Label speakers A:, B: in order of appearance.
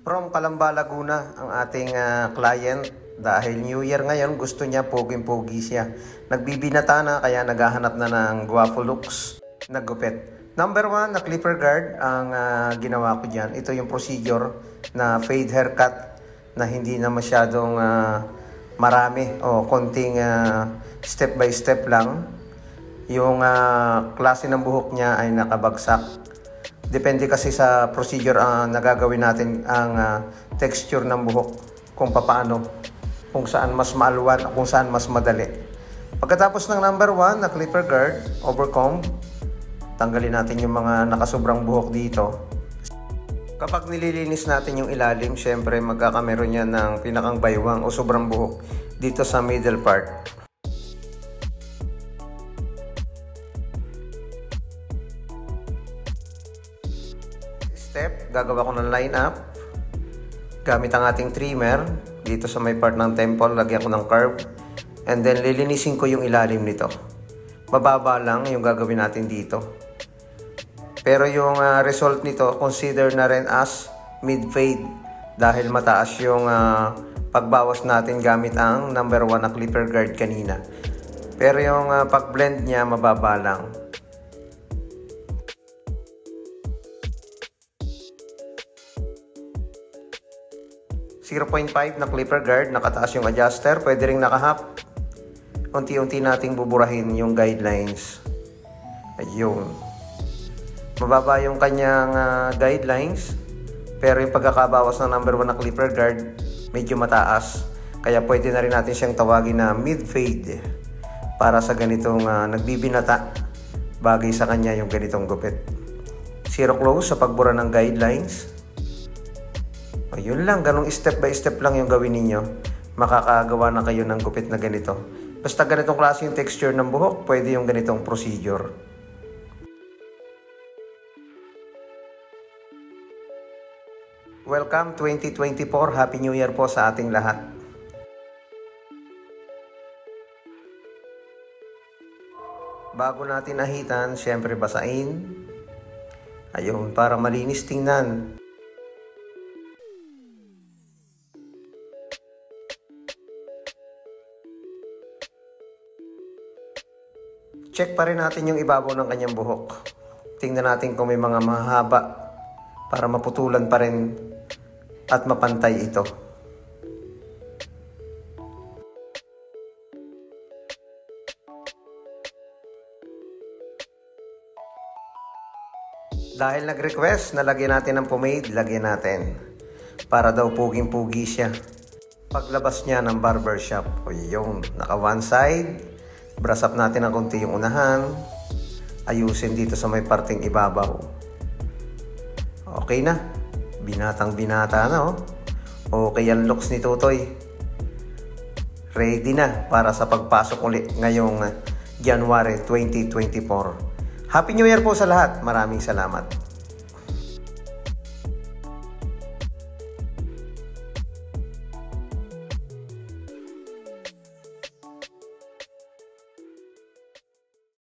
A: From Calamba, Laguna ang ating client. Dahil New Year ngayon, gusto niya poging-pogi siya. Nagbibinata na kaya naghahanap na ng guwapo looks na gupit. Number 1 na clipper guard ang ginawa ko dyan. Ito yung procedure na fade haircut na hindi na masyadong marami o konting step by step lang. Yung klase ng buhok niya ay nakabagsak. Depende kasi sa procedure nagagawin natin ang texture ng buhok kung paano, kung saan mas maalwan o kung saan mas madali. Pagkatapos ng number 1 na clipper guard, overcomb, tanggalin natin yung mga nakasobrang buhok dito. Kapag nililinis natin yung ilalim, syempre magkakameron yan ng pinakang baywang o sobrang buhok dito sa middle part. Step, gagawa ko ng line up gamit ang ating trimmer dito sa may part ng temple. Lagyan ko ng curve and then lilinisin ko yung ilalim nito. Mababa lang yung gagawin natin dito, pero yung result nito consider na rin as mid fade dahil mataas yung pagbawas natin gamit ang number 1 na clipper guard kanina, pero yung pag blend niya mababa lang. 0.5 na clipper guard, nakataas yung adjuster, pwede ring naka-half. Unti-unti nating buburahin yung guidelines. Ayun. Mababa yung kanyang guidelines, pero yung pagkakabawas ng number 1 na clipper guard, medyo mataas. Kaya pwede na rin natin siyang tawagin na mid-fade para sa ganitong nagbibinata. Bagay sa kanya yung ganitong gupit. Zero close sa pagbura ng guidelines. Yun lang, ganong step by step lang yung gawin ninyo. Makakagawa na kayo ng gupit na ganito. Basta ganitong klase yung texture ng buhok, pwede yung ganitong procedure. Welcome 2024, Happy New Year po sa ating lahat. Bago natin nahitan, syempre basain. Ayun, para malinis tingnan. Check pa rin natin yung ibabaw ng kanyang buhok. Tingnan natin kung may mga mahaba para maputulan pa rin at mapantay ito. Dahil nag-request na lagyan natin ng pomade, lagyan natin. Para daw puging-pugi siya. Paglabas niya ng barbershop, o yung naka one side, brush up natin ng konti yung unahan. Ayusin dito sa may parting ibabaw. Okay na. Binatang binata na, oh. Okay ang looks ni Tutoy. Ready na para sa pagpasok ulit ngayong January 2024. Happy New Year po sa lahat. Maraming salamat.